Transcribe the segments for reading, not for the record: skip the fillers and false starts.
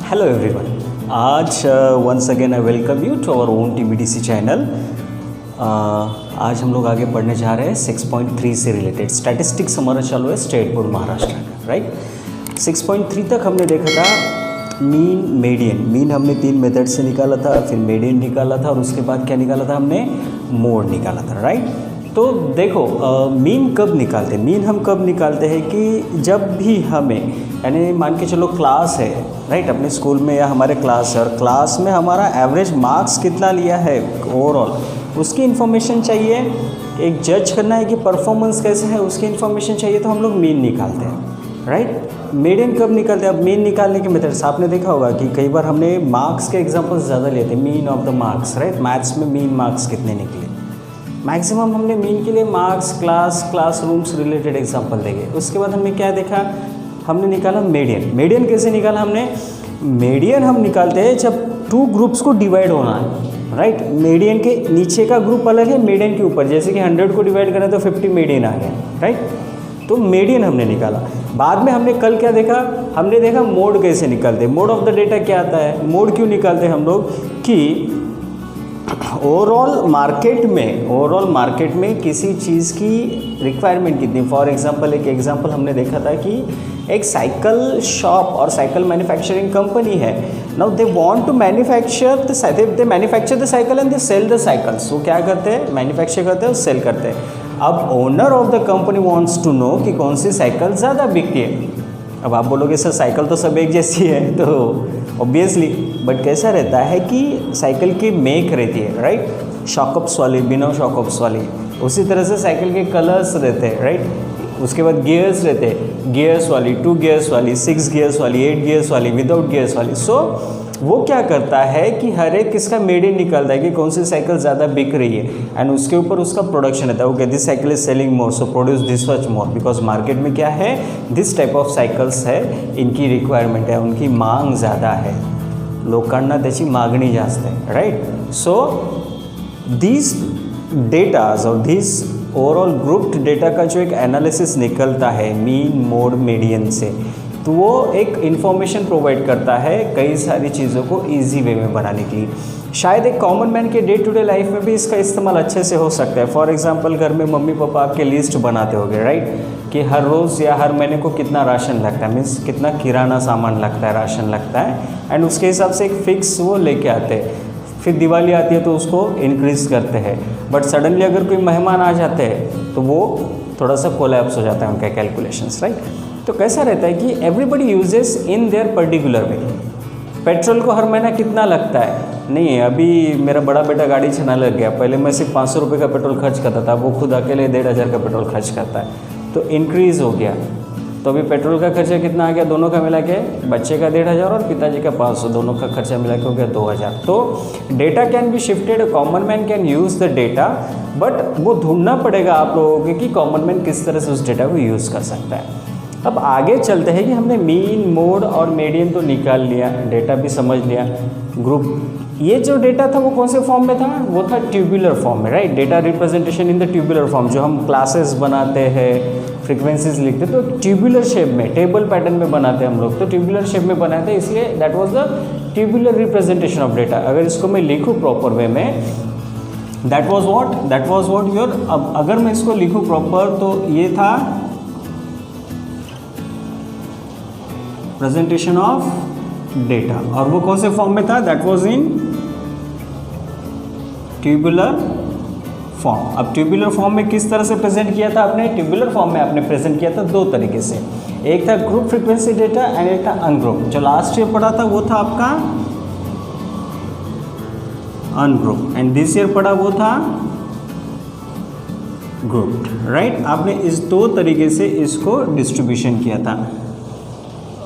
Hello everyone, आज once again I welcome you to our own TBDC channel. आज हम लोग आगे पढ़ने जा रहे हैं 6.3 से रिलेटेड स्टैटिस्टिक्स। हमारा चालू है स्टेट बोर्ड महाराष्ट्र का, राइट। 6.3 तक हमने देखा था मीन मीडियन। मीन हमने 3 मेथड से निकाला था, फिर मीडियन निकाला था और उसके बाद क्या निकाला था हमने, मोड निकाला था, राइट। तो देखो मीन कब निकालते हैं, मीन हम कब निकालते हैं कि जब भी हमें, यानी मान के चलो क्लास है, राइट, अपने स्कूल में या हमारे क्लास है और क्लास में हमारा एवरेज मार्क्स कितना लिया है ओवरऑल, उसकी इन्फॉर्मेशन चाहिए। एक जज करना है कि परफॉर्मेंस कैसे है, उसकी इन्फॉर्मेशन चाहिए, तो हम लोग मीन निकालते हैं, राइट। मीडियन कब निकालते हैं, अब मीन निकालने के मेथड्स आपने देखा होगा कि कई बार हमने मार्क्स के एग्जाम्पल्स ज़्यादा लिए थे, mean of the marks, right. Maths में मीन मार्क्स कितने निकले, मैक्सिमम हमने मीन के लिए मार्क्स, क्लासरूम्स रिलेटेड एग्जाम्पल देंगे। उसके बाद हमने क्या देखा, हमने निकाला मीडियन। मीडियन कैसे निकाला हमने, मीडियन हम निकालते हैं जब 2 ग्रुप्स को डिवाइड होना है, राइट। मीडियन के नीचे का ग्रुप अलग है, मीडियन के ऊपर, जैसे कि 100 को डिवाइड करें तो 50 मीडियन आ गया, राइट। तो मीडियन हमने निकाला। बाद में हमने कल क्या देखा, हमने देखा मोड कैसे निकालते हैं। मोड ऑफ द डेटा क्या आता है, मोड क्यों निकालते हैं हम लोग कि ओवरऑल मार्केट में किसी चीज़ की रिक्वायरमेंट कितनी। फॉर एग्जांपल एक एग्जांपल हमने देखा था कि एक साइकिल शॉप और साइकिल मैन्युफैक्चरिंग कंपनी है। Now they want to manufacture the cycle and they sell the cycles. वो क्या करते हैं, मैन्युफैक्चर करते हैं और सेल करते हैं। अब owner of the company wants to know कि कौन सी साइकिल ज़्यादा बिकती है। अब आप बोलोगे सर साइकिल तो सब एक जैसी है, तो ऑब्वियसली, बट कैसा रहता है कि साइकिल की मेक रहती है, राइट, शॉकअप्स वाली, बिना शॉकअप्स वाली। उसी तरह से साइकिल के कलर्स रहते हैं, राइट। उसके बाद गियर्स रहते हैं, गियर्स वाली, 2 गियर्स वाली, 6 गियर्स वाली, 8 गियर्स वाली, विदाउट गियर्स वाली। सो वो क्या करता है कि हर एक किसका मीडियन निकालता है कि कौन सी साइकिल ज़्यादा बिक रही है, एंड उसके ऊपर उसका प्रोडक्शन रहता है। Okay, this cycle is selling more, so produce this much more, because market में क्या है, दिस टाइप ऑफ सायकल्स है, इनकी रिक्वायरमेंट है, उनकी मांग ज़्यादा है, लोकांना त्याची मागणी जास्त आहे, राइट। सो दिस डेटाज और दिस ओवरऑल ग्रुप्ड डेटा का जो एक एनालिसिस निकलता है मीन, मोड, मीडियन से, तो वो एक इन्फॉर्मेशन प्रोवाइड करता है कई सारी चीज़ों को ईजी वे में बनाने के लिए। शायद एक कॉमन मैन के डे टू डे लाइफ में भी इसका इस्तेमाल अच्छे से हो सकता है। फॉर एग्जांपल घर में मम्मी पापा आपके लिस्ट बनाते होंगे, राइट, कि हर रोज़ या हर महीने को कितना राशन लगता है, मीन्स कितना किराना सामान लगता है, राशन लगता है, एंड उसके हिसाब से एक फ़िक्स वो लेके आते हैं। फिर दिवाली आती है तो उसको इंक्रीज़ करते हैं, बट सडनली अगर कोई मेहमान आ जाते हैं तो वो थोड़ा सा कोलैप्स हो जाता है उनका कैलकुलेशंस, राइट। तो कैसा रहता है कि everybody uses in their particular way. Petrol को हर महीना कितना लगता है, नहीं, अभी मेरा बड़ा बेटा गाड़ी चलाने लग गया, पहले मैं सिर्फ 500 रुपये का पेट्रोल खर्च करता था, वो खुद अकेले 1500 का पेट्रोल खर्च करता है, तो इंक्रीज़ हो गया। तो अभी पेट्रोल का खर्चा कितना आ गया, दोनों का मिला के, बच्चे का 1500 और पिताजी का 500, दोनों का खर्चा मिला के हो गया 2000। तो data can be shifted, common man can use the data, but वो ढूंढना पड़ेगा आप लोगों को कि कॉमन मैन किस तरह से उस डेटा को यूज़ कर सकता है। अब आगे चलते हैं कि हमने मीन, मोड और मीडियन तो निकाल लिया, डेटा भी समझ लिया, ग्रुप। ये जो डेटा था वो कौन से फॉर्म में था, वो था ट्यूबुलर फॉर्म में, right. Data representation in the tubular form, जो हम क्लासेस बनाते हैं, फ्रीक्वेंसीज लिखते हैं, तो ट्यूबुलर शेप में, टेबल पैटर्न में बनाते हैं हम लोग, तो ट्यूबुलर शेप में बनाए थे, इसलिए that was the tubular representation of data. अगर इसको मैं लिखूँ प्रॉपर वे में, दैट वाज व्हाट योर, अब अगर मैं इसको लिखूँ प्रॉपर तो ये था प्रेजेंटेशन ऑफ डेटा, और वो कौन से फॉर्म में था, that was in tubular form. अब ट्यूबुलर फॉर्म में किस तरह से प्रेजेंट किया था आपने, ट्यूबुलर फॉर्म में आपने प्रेजेंट किया था 2 तरीके से, एक था ग्रुप फ्रीक्वेंसी डेटा एंड एक था अनग्रुप। जो लास्ट ईयर पढ़ा था वो था आपका अनग्रुप, एंड दिस ईयर पढ़ा वो था ग्रुप्ड, राइट। आपने इस 2 तरीके से इसको डिस्ट्रीब्यूशन किया था।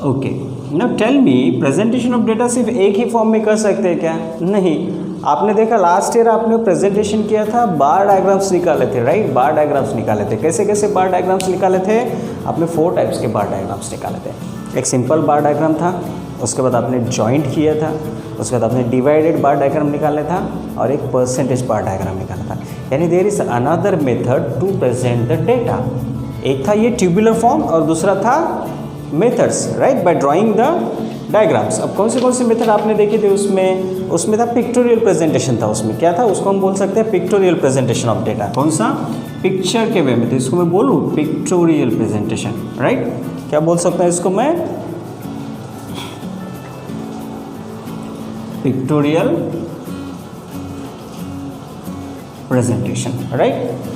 Okay, now tell me, presentation of data सिर्फ एक ही फॉर्म में कर सकते हैं क्या, नहीं। आपने देखा लास्ट ईयर आपने प्रेजेंटेशन किया था, बार डायग्राम्स निकाले थे, राइट, बार डायग्राम्स निकाले थे। कैसे कैसे बार डायग्राम्स निकाले थे आपने, 4 टाइप्स के बार डायग्राम्स निकाले थे। एक सिंपल बार डायग्राम था, उसके बाद आपने जॉइंट किया था, उसके बाद आपने डिवाइडेड बार डायग्राम निकालना था, और एक परसेंटेज बार डायग्राम निकालना था। यानी there is another method to present the data. एक था ये ट्यूबुलर फॉर्म और दूसरा था methods, right, by drawing the diagrams. अब कौन से मेथड आपने देखे थे उसमें था पिक्टोरियल प्रेजेंटेशन था। उसमें क्या था, उसको हम बोल सकते हैं पिक्टोरियल प्रेजेंटेशन ऑफ डेटा। कौन सा, पिक्चर के वे में, तो इसको मैं बोलूँ पिक्टोरियल प्रेजेंटेशन, राइट। क्या बोल सकता हूँ इसको मैं, pictorial presentation, right.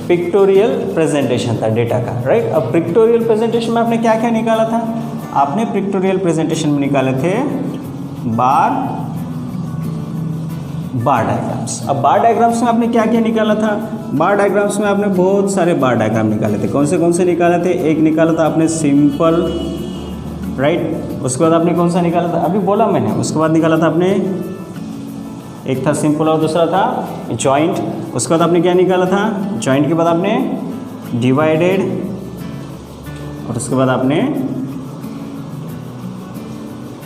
Pictorial presentation था डेटा का, राइट। अब पिक्टोरियल प्रेजेंटेशन में आपने क्या क्या निकाला था, आपने पिक्टोरियल प्रेजेंटेशन में निकाले थे बार डायग्राम्स। अब बार डायग्राम्स में आपने क्या क्या निकाला था, बार डायग्राम्स में आपने बहुत सारे बार डायग्राम निकाले थे। कौन से निकाले थे, एक निकाला था आपने सिंपल, राइट। उसके बाद आपने कौन सा निकाला था, अभी बोला मैंने। उसके बाद निकाला था आपने, एक था सिंपल और दूसरा था जॉइंट। उसके बाद आपने क्या निकाला था, जॉइंट के बाद आपने डिवाइडेड, और उसके बाद आपने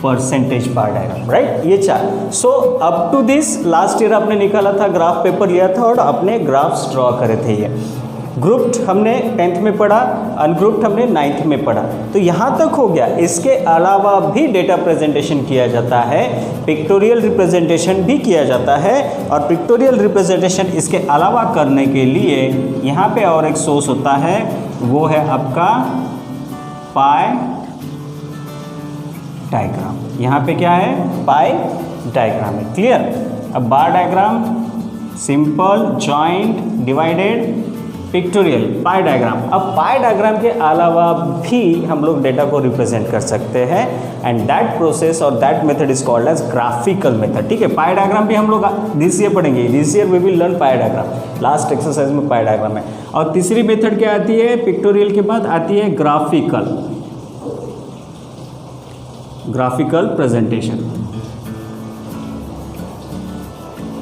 परसेंटेज बार डायग्राम, राइट। ये चार। So up to this last year आपने निकाला था, ग्राफ पेपर लिया था और अपने ग्राफ्स ड्रॉ करे थे। ये ग्रुप्ड हमने 10th में पढ़ा, अनग्रुप्ड हमने 9th में पढ़ा, तो यहाँ तक हो गया। इसके अलावा भी डेटा प्रेजेंटेशन किया जाता है, पिक्टोरियल रिप्रेजेंटेशन भी किया जाता है। और पिक्टोरियल रिप्रेजेंटेशन इसके अलावा करने के लिए यहाँ पे और एक सोर्स होता है, वो है आपका पाई डायग्राम। यहाँ पे क्या है, पाई डायग्राम है, क्लियर। अब bar diagram, simple, joint, divided, pictorial, pie diagram. अब पाई डायग्राम के अलावा भी हम लोग डेटा को रिप्रेजेंट कर सकते हैं, एंड दैट प्रोसेस और that method is called as graphical method, ठीक है। पाई डायग्राम भी हम लोग दिस ईयर पढ़ेंगे, this year we will learn pie diagram. Last exercise में पाई डायग्राम है। और तीसरी मेथड क्या आती है, पिक्टोरियल के बाद आती है ग्राफिकल प्रेजेंटेशन।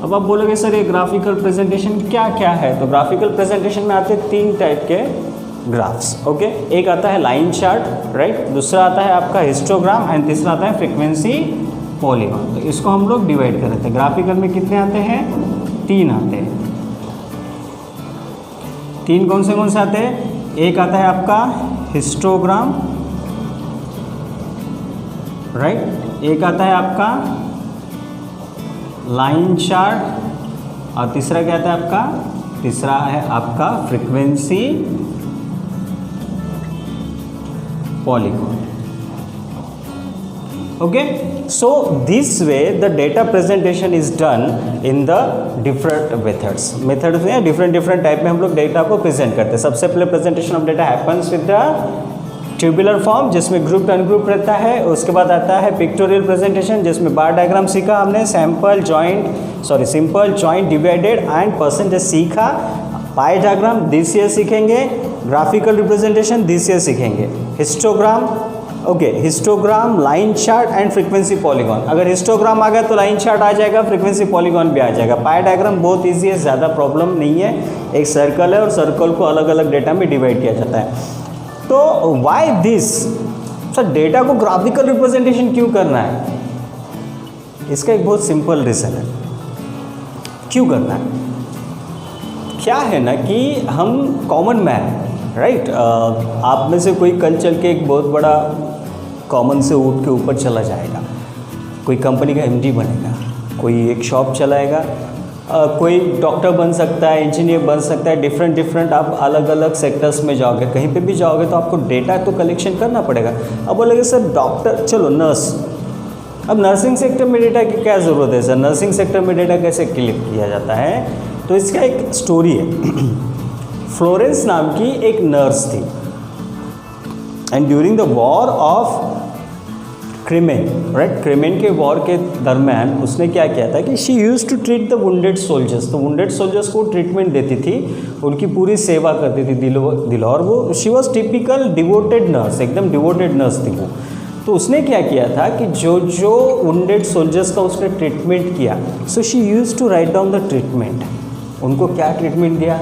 अब आप बोलोगे सर ये ग्राफिकल प्रेजेंटेशन क्या क्या है, तो ग्राफिकल प्रेजेंटेशन में आते हैं 3 टाइप के ग्राफ्स, ओके। एक आता है लाइन चार्ट, राइट। दूसरा आता है आपका हिस्टोग्राम, एंड तीसरा आता है फ्रीक्वेंसी पॉलीगॉन। तो इसको हम लोग डिवाइड कर रहे थे। ग्राफिकल में कितने आते हैं, 3 आते हैं। 3 कौन से आते हैं, एक आता है आपका हिस्टोग्राम, राइट। एक आता है आपका लाइन चार्ट, और तीसरा क्या आता है आपका, तीसरा है आपका frequency polygon, okay. So this way the data presentation is done in the different methods में डिफरेंट टाइप में हम लोग डेटा को प्रेजेंट करते हैं। सबसे पहले presentation of data happens with the tubular form, जिसमें ग्रुप अनग्रुप रहता है। उसके बाद आता है पिक्टोरियल प्रेजेंटेशन, जिसमें बार डायग्राम सीखा हमने, simple joint, divided and percentage सीखा। पाई डायग्राम दिस ईयर सीखेंगे, ग्राफिकल रिप्रेजेंटेशन दिस ईयर सीखेंगे, histogram, okay, histogram, line chart and frequency polygon. अगर हिस्टोग्राम आ गया तो लाइन चार्ट आ जाएगा, फ्रीक्वेंसी पॉलीगॉन भी आ जाएगा। पाई डायग्राम बहुत ईजी है, ज़्यादा प्रॉब्लम नहीं है। एक सर्कल है और सर्कल को अलग अलग डेटा में डिवाइड किया जाता है। तो वाई दिस, सर डेटा को ग्राफिकल रिप्रेजेंटेशन क्यों करना है, इसका एक बहुत सिंपल रीज़न है क्यों करना है। क्या है ना कि हम कॉमन मैन, राइट। आप में से कोई कल चल के एक बहुत बड़ा कॉमन से ऊँट के ऊपर चला जाएगा, कोई कंपनी का एमडी बनेगा, कोई एक शॉप चलाएगा, कोई डॉक्टर बन सकता है, इंजीनियर बन सकता है। डिफरेंट आप अलग अलग सेक्टर्स में जाओगे, कहीं पे भी जाओगे तो आपको डेटा तो कलेक्शन करना पड़ेगा। अब बोलेंगे सर डॉक्टर, चलो नर्स, अब नर्सिंग सेक्टर में डेटा की क्या ज़रूरत है सर, नर्सिंग सेक्टर में डेटा कैसे कलेक्ट किया जाता है, तो इसका एक स्टोरी है। फ्लोरेंस नाम की एक नर्स थी, and during the war of Crimean, right, Crimean के वॉर के दरम्यान उसने क्या किया था कि she used to treat the wounded soldiers. तो वुंडेड सोल्जर्स को ट्रीटमेंट देती थी, उनकी पूरी सेवा करती थी दिलो, और वो she was typical devoted nurse, एकदम डिवोटेड नर्स थी वो। तो उसने क्या किया था कि जो वुंडेड सोल्जर्स का उसने ट्रीटमेंट किया, so she used to write down the treatment. उनको क्या ट्रीटमेंट दिया,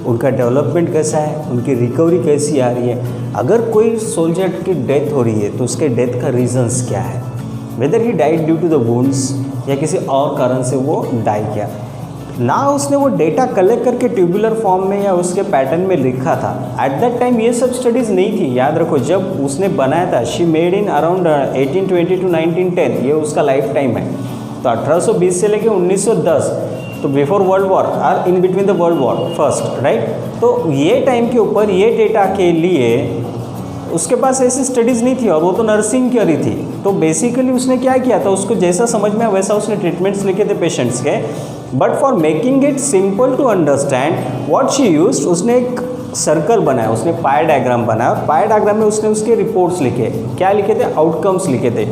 उनका डेवलपमेंट कैसा है, उनकी रिकवरी कैसी आ रही है। अगर कोई सोल्जर की डेथ हो रही है तो उसके डेथ का रीजंस क्या है, whether he died due to the wounds या किसी और कारण से वो डाई किया। ना उसने वो डेटा कलेक्ट करके ट्यूबुलर फॉर्म में या उसके पैटर्न में लिखा था। एट दैट टाइम ये सब स्टडीज़ नहीं थी, याद रखो जब उसने बनाया था, she made in around 1820 to 1910, ये उसका लाइफ टाइम है। तो 1820 से लेके 1910, तो बिफोर वर्ल्ड वॉर और in between the world war first, right. तो ये टाइम के ऊपर ये डेटा के लिए उसके पास ऐसी स्टडीज़ नहीं थी और वो तो नर्सिंग कर रही थी। तो बेसिकली उसने क्या किया था, उसको जैसा समझ में आया वैसा उसने ट्रीटमेंट्स लिखे थे पेशेंट्स के। But for making it simple to understand what she used, उसने एक सर्कल बनाया, उसने पाई डायग्राम बनाया। पाई डायग्राम में उसने उसके रिपोर्ट्स लिखे। क्या लिखे थे? आउटकम्स लिखे थे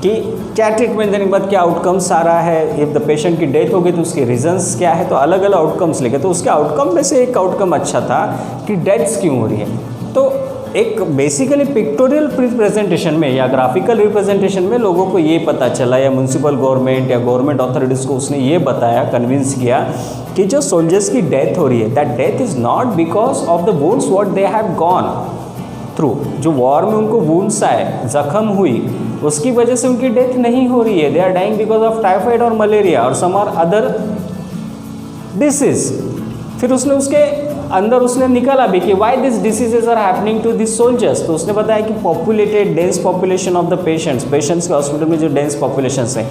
कि क्या ट्रीटमेंट देने के बाद क्या आउटकम्स आ रहा है, इफ़ द पेशेंट की डेथ हो गई तो उसके रीजंस क्या है। तो अलग अलग आउटकम्स लिखे। तो उसके आउटकम में से एक आउटकम अच्छा था कि डेथ्स क्यों हो रही है। तो एक बेसिकली पिक्टोरियल रिप्रेजेंटेशन में या ग्राफिकल रिप्रेजेंटेशन में लोगों को ये पता चला, या म्यूनसिपल गवर्नमेंट या गवर्नमेंट अथॉरिटीज़ को उसने ये बताया, कन्विंस किया कि जो सोल्जर्स की डेथ हो रही है, that death is not because of the wounds what they have gone through. जो वॉर में उनको वुंड्स आए, जख्म हुई, उसकी वजह से उनकी डेथ नहीं हो रही है। They are dying because of typhoid और मलेरिया और सम आर अदर डिसीज। फिर उसने उसके अंदर उसने निकाला भी कि why this diseases are happening to this soldiers. तो उसने बताया कि populated dense population of the patients के हॉस्पिटल में जो डेंस पॉपुलेशन है,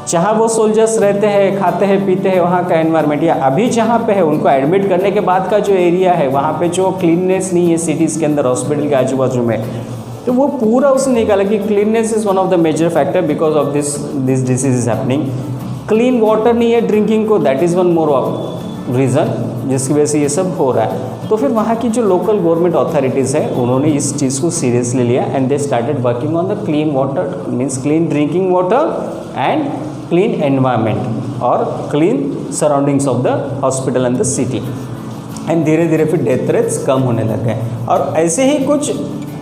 जहाँ वो सोल्जर्स रहते हैं, खाते हैं, पीते हैं, वहाँ का एनवायरनमेंट, या अभी जहाँ पे है उनको एडमिट करने के बाद का जो एरिया है, वहाँ पे जो क्लीननेस नहीं है सिटीज़ के अंदर, हॉस्पिटल के आजू बाजू में, तो वो पूरा उसने निकाला कि cleanness is one of the major factor because of this disease is happening. Clean water नहीं है ड्रिंकिंग को, that is one more of reason जिसकी वजह से ये सब हो रहा है। तो फिर वहाँ की जो लोकल गवर्नमेंट अथॉरिटीज़ है उन्होंने इस चीज़ को सीरियसली लिया and they started working on the clean water, means clean drinking water and clean environment और clean surroundings of the hospital and the city. And धीरे धीरे फिर डेथ रेट्स कम होने लग गए। और ऐसे ही कुछ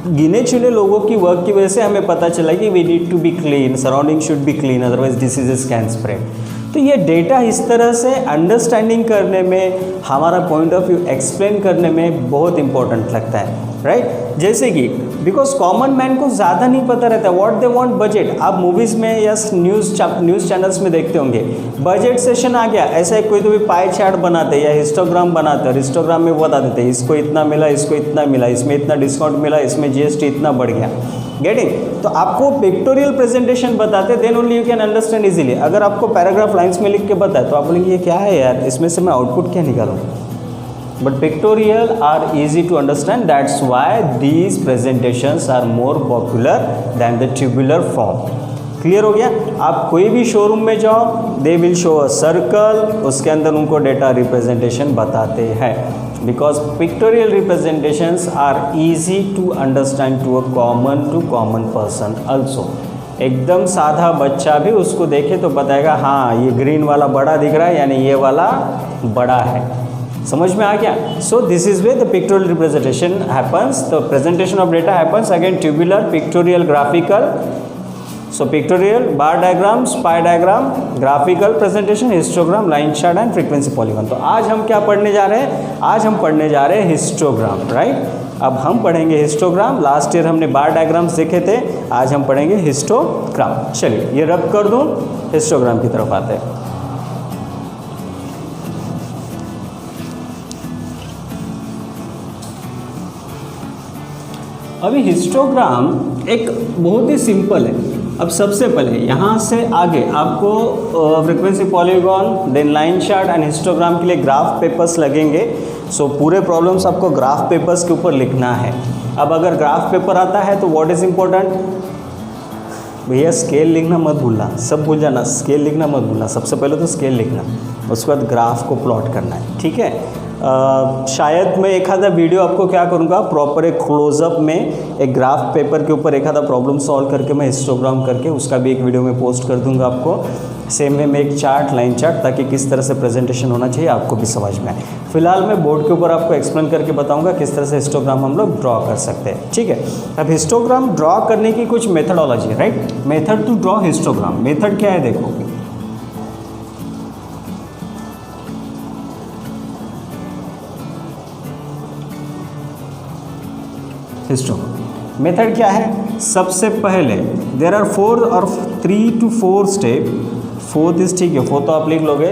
गिने चुने लोगों की वर्क की वजह से हमें पता चला कि we need to be clean, surrounding should be clean, otherwise diseases can spread. तो ये डेटा इस तरह से अंडरस्टैंडिंग करने में, हमारा पॉइंट ऑफ व्यू एक्सप्लेन करने में बहुत इंपॉर्टेंट लगता है, राइट। जैसे कि बिकॉज कॉमन मैन को ज़्यादा नहीं पता रहता व्हाट दे वांट बजट। आप मूवीज़ में या न्यूज़ चैनल्स में देखते होंगे, बजट सेशन आ गया, ऐसा कोई तो भी पाई चार्ट बनाते या हिस्टोग्राम बनाते हैं, हिस्टोग्राम में वो बता देते हैं इसको इतना मिला, इसको इतना मिला, इसमें इतना डिस्काउंट मिला, इसमें जीएसटी इतना बढ़ गया। गेटिंग? तो आपको पिक्टोरियल प्रेजेंटेशन बताते, then only you can understand easily. अगर आपको पैराग्राफ लाइंस में लिख के बताए तो आप बोलेंगे ये क्या है यार, इसमें से मैं आउटपुट क्या निकालूँ। But pictorial are easy to understand, that's why these presentations are more popular than the tubular form. Clear हो गया? आप कोई भी शोरूम में जाओ, they will show a circle, उसके अंदर उनको डेटा रिप्रेजेंटेशन बताते हैं। Because pictorial representations are easy to understand to a common person also. एकदम साधा बच्चा भी उसको देखे तो बताएगा हाँ ये ग्रीन वाला बड़ा दिख रहा है, यानी ये वाला बड़ा है। समझ में आ गया? So this is way the pictorial representation happens, the presentation of data happens again tubular, pictorial, graphical. So pictorial, bar diagrams, pie diagram, graphical presentation, histogram, line chart and frequency polygon। तो आज हम क्या पढ़ने जा रहे हैं? आज हम पढ़ने जा रहे हैं हिस्टोग्राम, राइट। अब हम पढ़ेंगे हिस्टोग्राम। लास्ट ईयर हमने बार डायग्राम्स देखे थे, आज हम पढ़ेंगे हिस्टोग्राम। चलिए ये रब कर दूं, हिस्टोग्राम की तरफ आते हैं। अभी हिस्टोग्राम एक बहुत ही सिंपल है। अब सबसे पहले यहाँ से आगे आपको frequency polygon, then line chart and histogram के लिए ग्राफ पेपर्स लगेंगे। सो पूरे प्रॉब्लम्स आपको ग्राफ पेपर्स के ऊपर लिखना है। अब अगर ग्राफ पेपर आता है तो व्हाट इज़ इम्पोर्टेंट भैया, स्केल लिखना मत भूलना, सब भूल जाना, स्केल लिखना मत भूलना। सबसे पहले तो स्केल लिखना, उसके बाद ग्राफ को प्लॉट करना है, ठीक है। शायद मैं एक आधा वीडियो आपको क्या करूँगा, प्रॉपर एक क्लोजअप में एक ग्राफ पेपर के ऊपर एक आधा प्रॉब्लम सॉल्व करके मैं हिस्टोग्राम करके उसका भी एक वीडियो में पोस्ट कर दूंगा आपको। सेम वे में एक चार्ट, लाइन चार्ट, ताकि किस तरह से प्रेजेंटेशन होना चाहिए आपको भी समझ में आए। फिलहाल मैं बोर्ड के ऊपर आपको एक्सप्लेन करके बताऊंगा किस तरह से हिस्टोग्राम हम लोग ड्रॉ कर सकते हैं, ठीक है। अब हिस्टोग्राम ड्रॉ करने की कुछ methodology, right. Method to draw histogram, method क्या है देखो। हिस्टोग्राम मेथड क्या है? सबसे पहले there are 3 to 4 step. Fourth is ठीक है, फोर्थ तो आप लिख लोगे।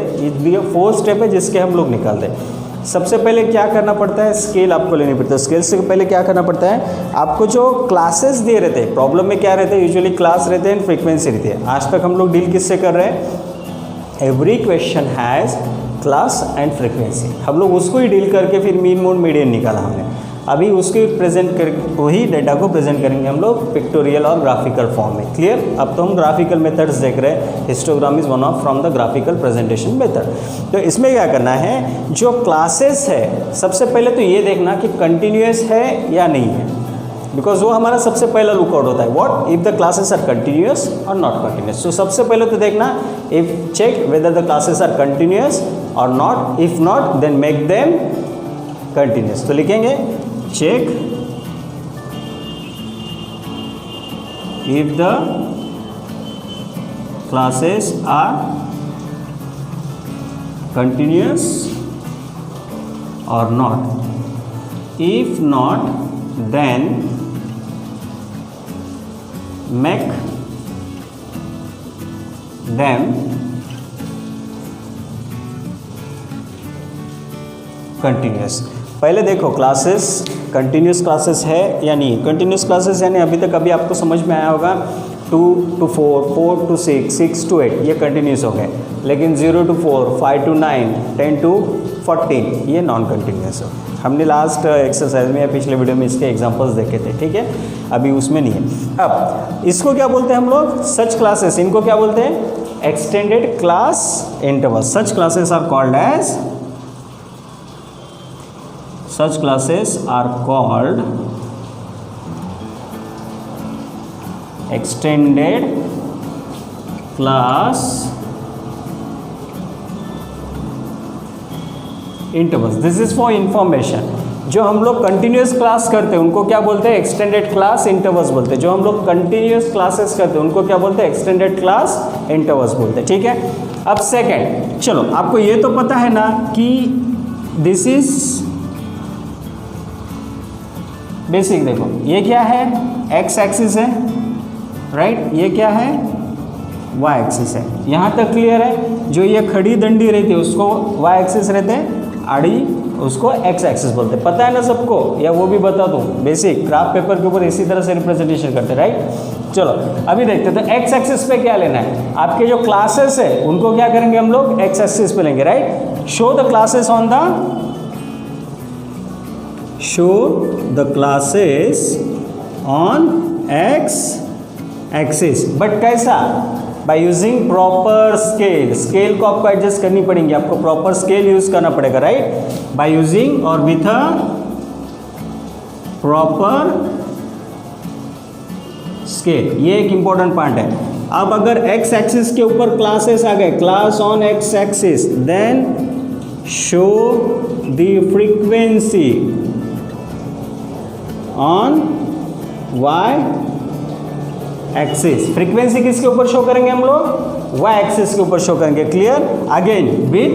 ये फोर्थ स्टेप है जिसके हम लोग निकालते हैं। सबसे पहले क्या करना पड़ता है, स्केल आपको लेनी पड़ती है। स्केल से पहले क्या करना पड़ता है, आपको जो क्लासेस दिए रहते हैं, प्रॉब्लम में क्या रहते हैं, यूजुअली क्लास रहते हैं, फ्रीक्वेंसी रहती है। आज तक हम लोग डील किससे कर रहे हैं, every question has class and frequency. हम लोग उसको ही डील करके फिर मीन मोड मीडियन निकाला हमने। अभी उसके प्रेजेंट कर वही डेटा को प्रेजेंट करेंगे हम लोग पिक्टोरियल और ग्राफिकल फॉर्म में। क्लियर। अब तो हम ग्राफिकल मेथड्स देख रहे हैं। Histogram is one of from the graphical presentation method. तो इसमें क्या करना है, जो क्लासेस है सबसे पहले तो ये देखना कि कंटिन्यूस है या नहीं है, बिकॉज वो हमारा सबसे पहला लुकआउट होता है। What if the classes are continuous और नॉट कंटिन्यूस। तो सबसे पहले तो देखना, if check whether the classes are continuous और not, if not then make them continuous. तो लिखेंगे check if the classes are continuous or not. If not, then make them continuous. पहले देखो क्लासेस कंटिन्यूस क्लासेस है या नहीं। Continuous classes यानी अभी तक अभी आपको समझ में आया होगा 2 to 4, 4 to 6, 6 to 8 ये कंटिन्यूस हो गए, लेकिन 0 to 4, 5 to 9, 10 to 14 ये नॉन कंटिन्यूस हो। हमने लास्ट एक्सरसाइज में या पिछले वीडियो में इसके एग्जांपल्स देखे थे, ठीक है, अभी उसमें नहीं है। अब इसको क्या बोलते हैं हम लोग, सच क्लासेस, इनको क्या बोलते हैं, extended class interval. Such classes are called as Such classes are called extended class intervals. This is for information. जो हम लोग कंटिन्यूस क्लास करते हैं उनको क्या बोलते हैं, एक्सटेंडेड क्लास इंटरवल्स बोलते हैं। जो हम लोग कंटिन्यूस क्लासेस करते हैं उनको क्या बोलते हैं, एक्सटेंडेड क्लास इंटरवल्स बोलते हैं, ठीक है। अब सेकेंड, चलो आपको ये तो पता है ना कि दिस इज बेसिक। देखो ये क्या है, एक्स एक्सिस है, राइट, ये क्या है, वाई एक्सिस है। यहाँ तक क्लियर है। जो ये खड़ी दंडी रहती है उसको वाई एक्सिस रहते हैं, आड़ी उसको एक्स एक्सिस बोलते हैं। पता है ना सबको, या वो भी बता दूँ, बेसिक क्राफ्ट पेपर के ऊपर इसी तरह से रिप्रेजेंटेशन करते हैं, राइट। चलो अभी देखते हैं, तो एक्स एक्सिस पे क्या लेना है, आपके जो क्लासेस है उनको क्या करेंगे हम लोग, एक्स एक्सिस पे लेंगे, right. Show the classes on the show the classes on x axis, but कैसा, by using proper scale। Scale को आपको एडजस्ट करनी पड़ेगी, आपको प्रॉपर स्केल यूज करना पड़ेगा, राइट, by using और with a proper scale। ये एक इंपॉर्टेंट पार्ट है। अब अगर x एक्सिस के ऊपर क्लासेस आ गए, class on x axis, then show the frequency on y axis. Frequency किसके ऊपर शो करेंगे हम लोग, y एक्सिस के ऊपर शो करेंगे। Clear. Again with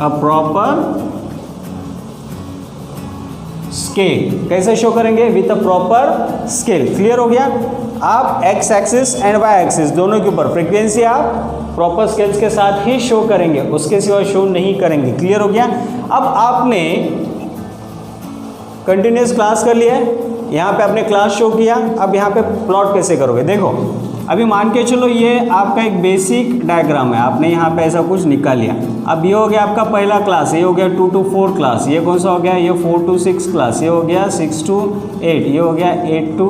a proper scale. कैसे शो करेंगे, with a proper scale. Clear हो गया। आप x axis and y axis दोनों के ऊपर फ्रीक्वेंसी आप प्रॉपर स्केल्स के साथ ही शो करेंगे, उसके सिवा शो नहीं करेंगे। क्लियर हो गया। अब आपने कंटिन्यूस क्लास कर लिया है, यहाँ पे आपने क्लास शो किया। अब यहाँ पे प्लॉट कैसे करोगे, देखो अभी मान के चलो ये आपका एक बेसिक डायग्राम है, आपने यहाँ पे ऐसा कुछ निकाल लिया। अब ये हो गया आपका पहला क्लास, ये हो गया 2 to 4 क्लास, ये कौन सा हो गया, ये 4 to 6 क्लास, ये हो गया 6 to 8, ये हो गया 8 to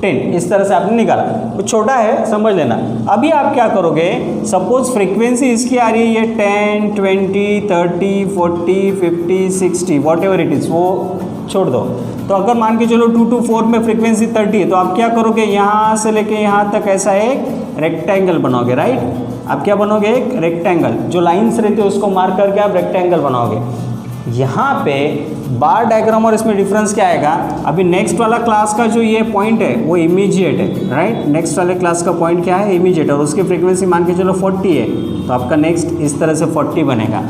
10। इस तरह से आपने निकाला। तो छोटा है, समझ लेना। अभी आप क्या करोगे, सपोज फ्रीक्वेंसी इसकी आ रही है ये 10, 20, 30, 40, 50, 60 वॉट एवर इट इज़, वो छोड़ दो। तो अगर मान के चलो 2 to 4 में फ्रीक्वेंसी 30 है, तो आप क्या करोगे, यहाँ से लेके यहाँ तक ऐसा एक रेक्टेंगल बनाओगे, राइट। आप क्या बनोगे, एक रेक्टेंगल। जो लाइंस रहती है उसको मार्क करके आप रेक्टेंगल बनाओगे। यहाँ पे बार डायग्राम और इसमें डिफरेंस क्या आएगा, अभी नेक्स्ट वाला क्लास का जो ये पॉइंट है वो इमीडिएट है, राइट। नेक्स्ट वाले क्लास का पॉइंट क्या है, इमीडिएट, और उसकी फ्रीक्वेंसी मान के चलो 40 है, तो आपका नेक्स्ट इस तरह से 40 बनेगा।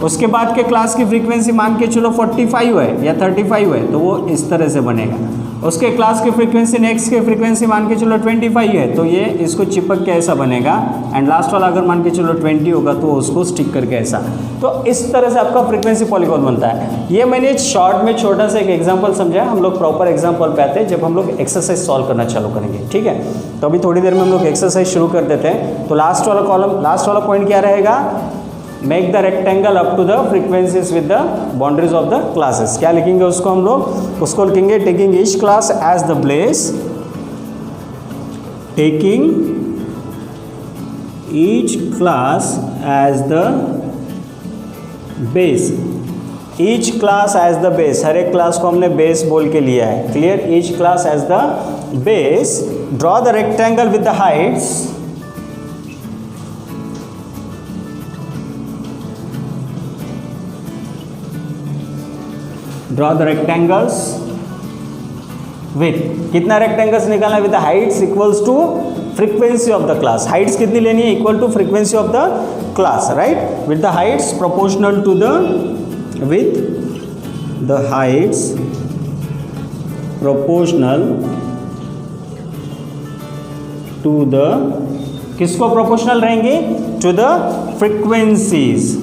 उसके बाद के क्लास की फ्रीक्वेंसी मान के चलो 45 है या 35 है, तो वो इस तरह से बनेगा। उसके क्लास की फ्रीक्वेंसी नेक्स्ट की फ्रीक्वेंसी मान के चलो 25 है, तो ये इसको चिपक के ऐसा बनेगा, एंड लास्ट वाला अगर मान के चलो 20 होगा तो उसको स्टिक करके ऐसा। तो इस तरह से आपका फ्रीक्वेंसी पॉलीगॉन बनता है। ये मैंने शॉर्ट में छोटा सा एक एग्जांपल समझाया, हम लोग प्रॉपर एग्जांपल पे आते हैं जब हम लोग एक्सरसाइज सॉल्व करना चालू करेंगे, ठीक है। तो अभी थोड़ी देर में हम लोग एक्सरसाइज शुरू कर देते हैं। तो लास्ट वाला कॉलम, लास्ट वाला पॉइंट क्या रहेगा, make the rectangle up to the frequencies with the boundaries of the classes. क्या लिखेंगे उसको हम लोग, उसको लिखेंगे taking each class as the base, taking each class as the base, each class as the base, हर एक क्लास को हमने बेस बोल के लिया है, clear. Each class as the base, draw the rectangle with the heights, draw the rectangles with, कितना rectangles निकालना है, with the heights equals to frequency of the class. Heights कितनी लेनी है, equal to frequency of the class, right. With the heights proportional to the, with the heights proportional to the, किसको प्रोपोर्शनल रहेंगे, to the frequencies,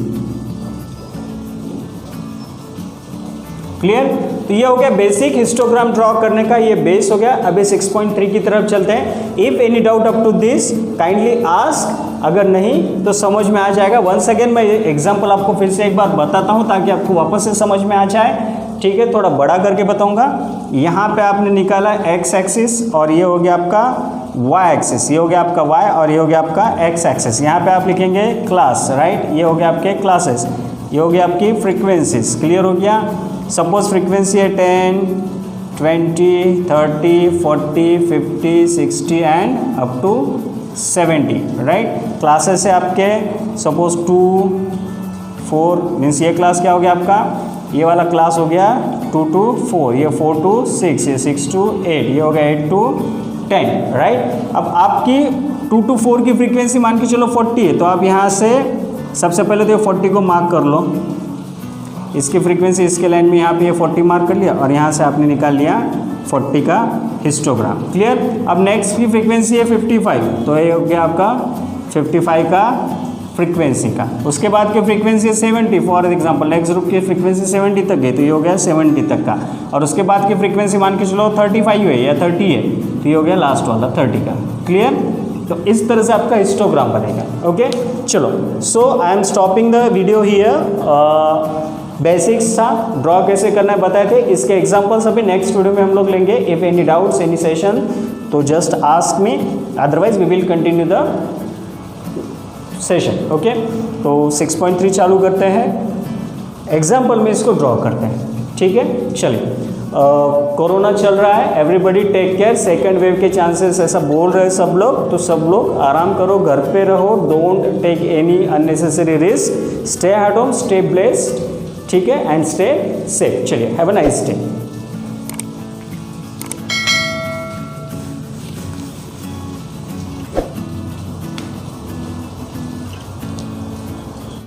clear. तो ये हो गया बेसिक हिस्टोग्राम ड्रॉ करने का, ये बेस हो गया। अभी 6.3 की तरफ चलते हैं। If any doubt up to this kindly ask, अगर नहीं तो समझ में आ जाएगा। वंस अगेन मैं एग्जांपल आपको फिर से एक बार बताता हूँ ताकि आपको वापस से समझ में आ जाए, ठीक है। थोड़ा बड़ा करके बताऊंगा। यहाँ पे आपने निकाला एक्स एक्सिस और ये हो गया आपका वाई एक्सिस, ये हो गया आपका वाई और ये हो गया आपका एक्स एक्सिस। यहाँ पे आप लिखेंगे क्लास, राइट, ये हो गया आपके क्लासेस, ये हो गया आपकी फ्रीक्वेंसीज, क्लियर हो गया। सपोज फ्रीक्वेंसी है 10, 20, 30, 40, 50, 60 and up to 70, right. Classes है आपके सपोज 2, 4, मीन्स ये क्लास क्या हो गया आपका, ये वाला क्लास हो गया 2 to 4, ये 4 to 6, ये 6 to 8, ये हो गया 8 to 10, राइट। अब आपकी 2 to 4 की फ्रीक्वेंसी मान के चलो 40 है, तो आप यहाँ से सबसे पहले तो 40 को मार्क कर लो, इसकी फ्रीक्वेंसी इसके लाइन में यहाँ पे ये 40 मार्क कर लिया और यहाँ से आपने निकाल लिया 40 का हिस्टोग्राम, क्लियर। अब नेक्स्ट की फ्रीक्वेंसी है 55, तो ये हो गया आपका 55 का फ्रीक्वेंसी का। उसके बाद की फ्रीक्वेंसी है 70, फॉर एग्जांपल नेक्स्ट ग्रुप की फ्रीक्वेंसी 70 तक गई, तो ये हो गया 70 तक का। और उसके बाद की फ्रीक्वेंसी मान के चलो 35 है या 30 है, तो ये हो गया लास्ट वाला 30 का, क्लियर। तो इस तरह से आपका हिस्टोग्राम बनेगा, ओके। चलो, so I am stopping the video here. Basics था, ड्रॉ कैसे करना है बताए थे, इसके एग्जांपल्स अभी नेक्स्ट वीडियो में हम लोग लेंगे। If any doubts any session तो just ask me, otherwise we will continue the session, okay. तो 6.3 चालू करते हैं, एग्जाम्पल में इसको ड्रॉ करते हैं, ठीक है। चलिए, कोरोना चल रहा है, everybody take care, second wave के चांसेस ऐसा बोल रहे हैं सब लोग, तो सब लोग आराम करो, घर पे रहो, don't take any unnecessary risk, stay at home, stay blessed, ठीक है, एंड स्टे सेफ। चलिए, हैव अ नाइस डे।